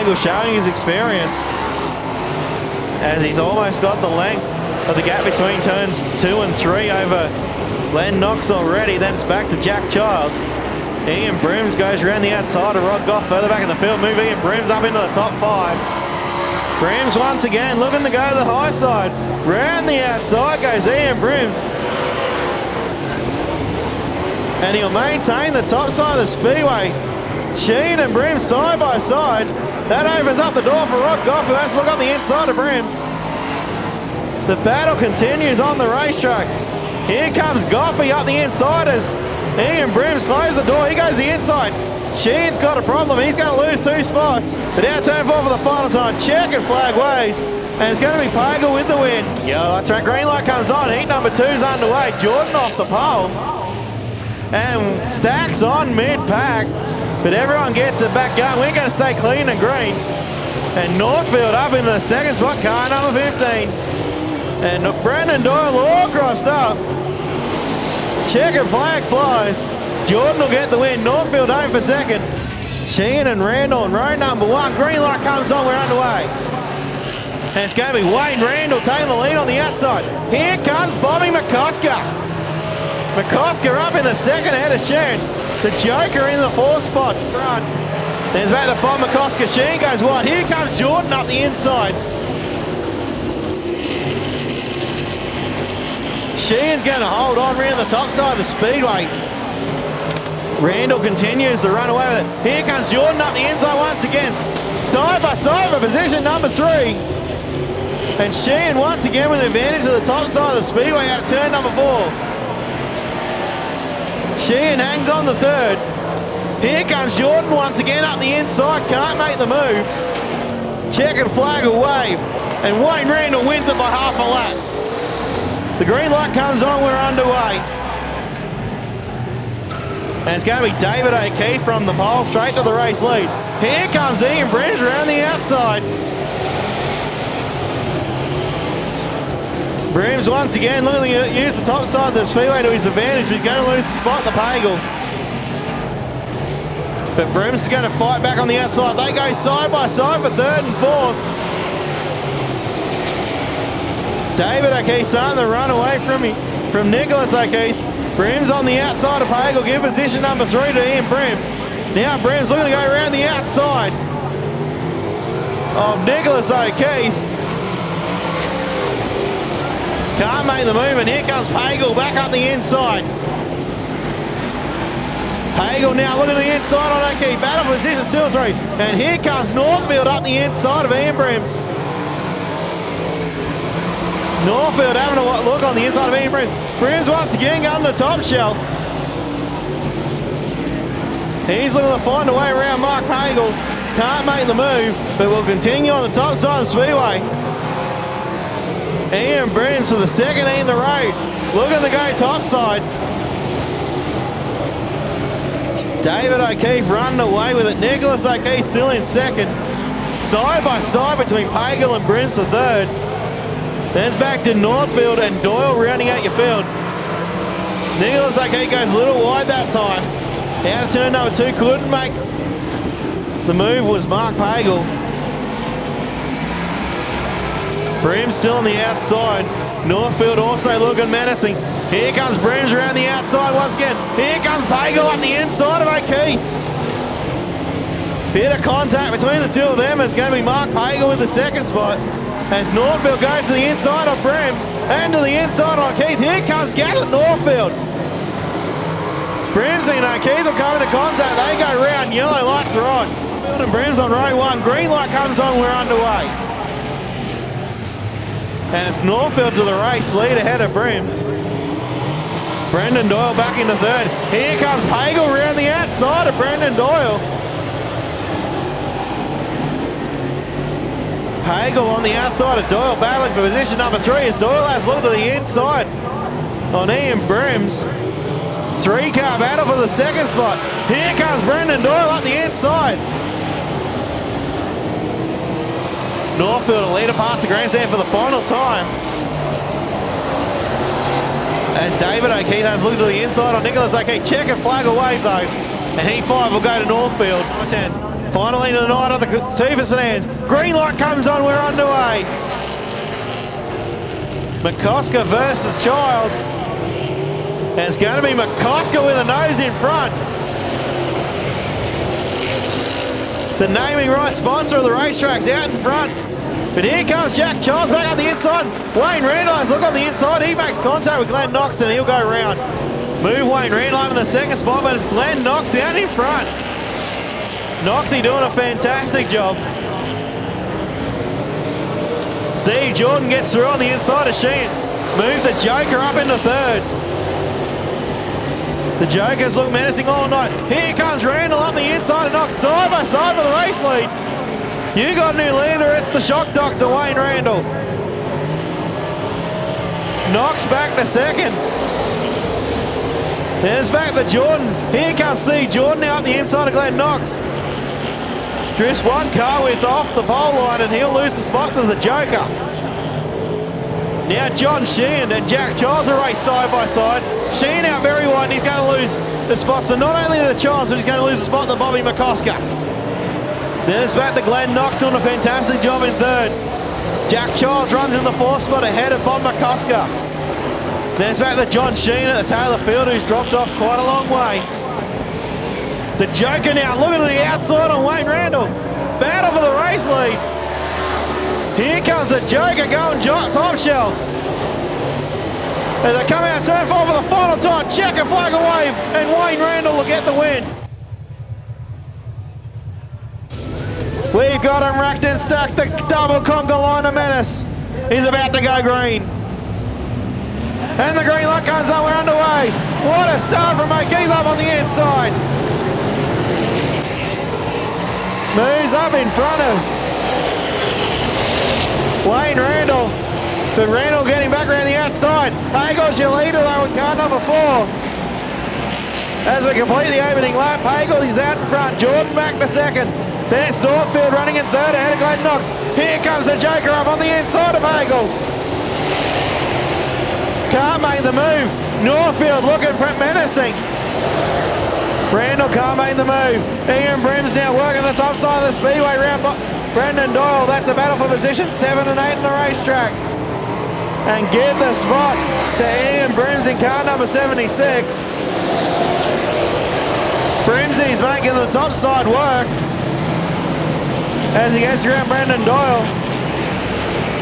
Pagel showing his experience as he's almost got the length of the gap between turns 2 and 3 over Len Knox already. Then it's back to Jack Childs. Ian Brims goes around the outside of Rod Goff further back in the field. Move Ian Brims up into the top 5. Brims once again looking to go to the high side. Round the outside goes Ian Brims. And he'll maintain the top side of the speedway. Sheen and Brims side by side. That opens up the door for Rod Goff, who has to look on the inside of Brims. The battle continues on the racetrack. Here comes Goffey up the inside as Ian Brims closes the door. He goes the inside. Sheen's got a problem. He's going to lose 2 spots. But now turn 4 for the final time. Checkered flag waves. And it's going to be Pagel with the win. Yellow light track, green light comes on. Heat number 2's underway. Jordan off the pole. And Stacks on mid-pack. But everyone gets it back going. We're going to stay clean and green. And Northfield up into the 2nd spot. Car number 15. And Brendan Doyle all crossed up. Checkered flag flies. Jordan will get the win. Northfield home for 2nd. Sheehan and Randall in row number 1. Green light comes on. We're underway. And it's going to be Wayne Randall taking the lead on the outside. Here comes Bobby McCosker. McCosker up in the 2nd ahead of Sheehan. The Joker in the 4th spot front. There's back to Bob McCosker. Sheehan goes wide. Here comes Jordan up the inside. Sheehan's going to hold on around the top side of the speedway. Randall continues to run away with it. Here comes Jordan up the inside once again. Side by side for position number 3. And Sheehan once again with the advantage of the top side of the speedway out of turn number 4. Sheehan hangs on the 3rd. Here comes Jordan once again up the inside. Can't make the move. Checkered flag will wave. And Wayne Randall wins it by half a lap. The green light comes on, we're underway. And it's going to be David O'Keefe from the pole straight to the race lead. Here comes Ian Brims around the outside. Brims once again looking to use the top side of the speedway to his advantage. He's going to lose the spot, the Pagel. But Brims is going to fight back on the outside. They go side by side for 3rd and 4th. David O'Keefe starting to run away from Nicholas O'Keefe. Brims on the outside of Pagel. Give position number 3 to Ian Brims. Now Brims looking to go around the outside of Nicholas O'Keefe. Can't make the move, and here comes Pagel back up the inside. Pagel now looking at the inside on O'Keefe. Battle position 2 and 3. And here comes Northfield up the inside of Ian Brims. Northfield having a look on the inside of Ian Brims. Brims once again going to the top shelf. He's looking to find a way around Mark Pagel. Can't make the move, but will continue on the top side of the speedway. Ian Brims for the 2nd heat in the row. Looking to go top side. David O'Keefe running away with it. Nicholas O'Keefe still in 2nd. Side by side between Pagel and Brims for 3rd. Then it's back to Northfield and Doyle rounding out your field. Nicholas O'Keefe goes a little wide that time. Out of turn number 2, couldn't make the move was Mark Pagel. Brims still on the outside. Northfield also looking menacing. Here comes Brims around the outside once again. Here comes Pagel up the inside of O'Keefe. Bit of contact between the 2 of them. It's going to be Mark Pagel with the 2nd spot. As Northfield goes to the inside of Brims and to the inside of O'Keefe. Here comes Gatlin Northfield. Brims and O'Keefe will come into contact. They go round. Yellow lights are on. Northfield and Brims on row 1. Green light comes on. We're underway. And it's Northfield to the race lead ahead of Brims. Brendan Doyle back into 3rd. Here comes Pagel around the outside of Brendan Doyle. Pagel on the outside of Doyle battling for position number 3 as Doyle has looked to the inside on Ian Brims. 3-car battle for the 2nd spot. Here comes Brendan Doyle up the inside. Northfield will lead it past the grandstand for the final time. As David O'Keefe has looked to the inside on Nicholas O'Keefe. Checkered flag will wave though. And heat 5 will go to Northfield. Number 10. Finally to the night of the two sedans. Green light comes on, we're underway. McCosker versus Childs. And it's going to be McCosker with a nose in front. The naming right sponsor of the racetrack's out in front. But here comes Jack Childs back on the inside. Wayne Randall has a look on the inside. He makes contact with Glenn Knox and he'll go round. Move Wayne Randall in the second spot, but it's Glenn Knox out in front. Knoxy doing a fantastic job. Steve Jordan gets through on the inside of Sheehan. Move the Joker up into third. The Jokers look menacing all night. Here comes Randall up the inside and Knox side by side for the race lead. You got a new leader, it's the shock doctor, Wayne Randall. Knox back to second. Then it's back to Jordan. Here comes Steve Jordan now up the inside of Glenn Knox. Drifts one car width off the pole line and he'll lose the spot to the Joker. Now John Sheehan and Jack Childs are raced side by side. Sheehan out very wide and he's going to lose the spots. So not only the Childs, but he's going to lose the spot to Bobby McCosker. Then it's back to Glenn Knox doing a fantastic job in third. Jack Childs runs in the fourth spot ahead of Bob McCosker. Then it's back to John Sheehan at the tail of the field who's dropped off quite a long way. The Joker now looking to the outside on Wayne Randall. Battle for the race lead. Here comes the Joker going top shelf. As they come out turn 4 for the final time, checker flag away, and Wayne Randall will get the win. We've got him racked and stacked, the double conga line of menace. He's about to go green. And the green light comes on, we're underway. What a start from O'Keefe up on the inside. Moves up in front of Wayne Randall. But Randall getting back around the outside. Hagel's your leader though in car number 4. As we complete the opening lap, Hagel is out in front. Jordan back to second. Then it's Northfield running in third ahead of Glenn Knox. Here comes the Joker up on the inside of Hagel. Can't make the move. Northfield looking menacing. Randall can't make the move. Ian Brims now working the top side of the speedway round Brendan Doyle. That's a battle for position 7 and 8 in the racetrack. And give the spot to Ian Brims in car number 76. Brimsy's making the top side work as he gets around Brendan Doyle.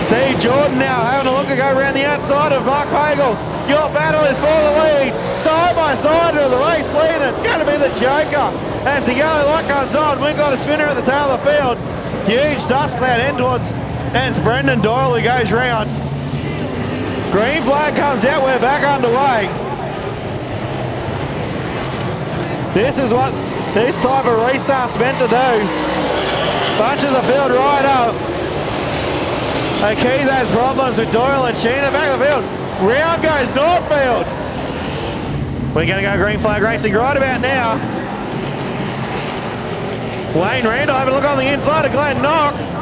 Steve Jordan now having a look to go around the outside of Mark Hagel. Your battle is for the lead. Side by side to the race lead, and it's going to be the Joker. As the yellow light comes on, we've got a spinner at the tail of the field. Huge dust cloud in towards, and it's Brendan Doyle who goes round. Green flag comes out, we're back underway. This is what this type of restart's meant to do. Bunches the field right up. O'Keefe has problems with Doyle and Sheena back of the field. Round goes Northfield. We're going to go green flag racing right about now. Wayne Randall having a look on the inside of Glenn Knox.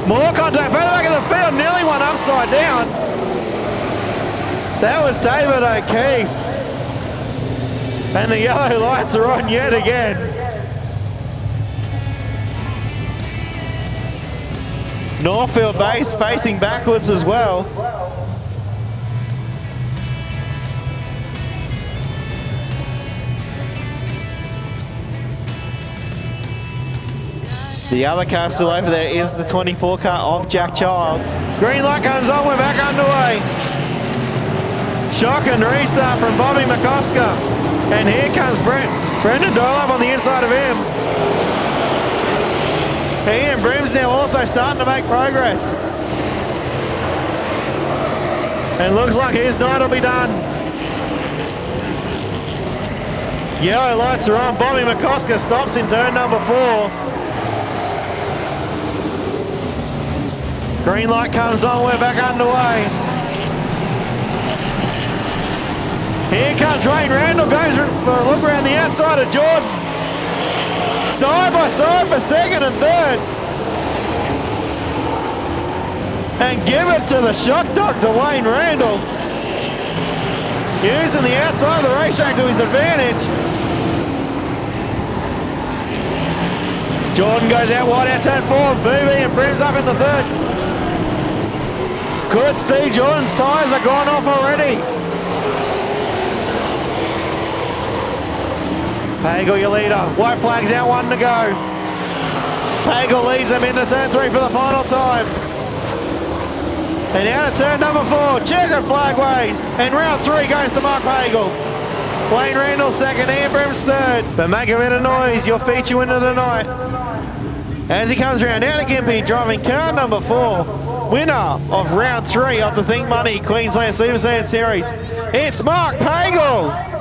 More contact further back in the field, nearly one upside down. That was David O'Keefe. And the yellow lights are on yet again. Northfield base facing backwards as well. The other car still over there is the 24 car of Jack Childs. Green light comes on, we're back underway. Shock and restart from Bobby McCosker. And here comes Brendan Doyle up on the inside of him. Ian Brims now also starting to make progress. And looks like his night will be done. Yellow lights are on. Bobby McCosker stops in turn number 4. Green light comes on, we're back underway. Here comes Wayne Randall, goes for a look around the outside of Jordan. Side by side for second and third. And give it to the shock doctor, Wayne Randall. Using the outside of the racetrack to his advantage. Jordan goes out wide out turn 4. Booby and Brim's up in the third. Could Steve Jordan's tyres are gone off already. Pagel, your leader. White flag's out, 1 to go. Pagel leads them into turn 3 for the final time. And out of turn number 4, checkered flag waves. And round 3 goes to Mark Pagel. Wayne Randall second, Ian Brim's third. But make a bit of noise, your feature winner tonight. As he comes around, out of Gympie, driving car number 4. Winner of round 3 of the Think Money Queensland Super Saiyan Series. It's Mark Pagel.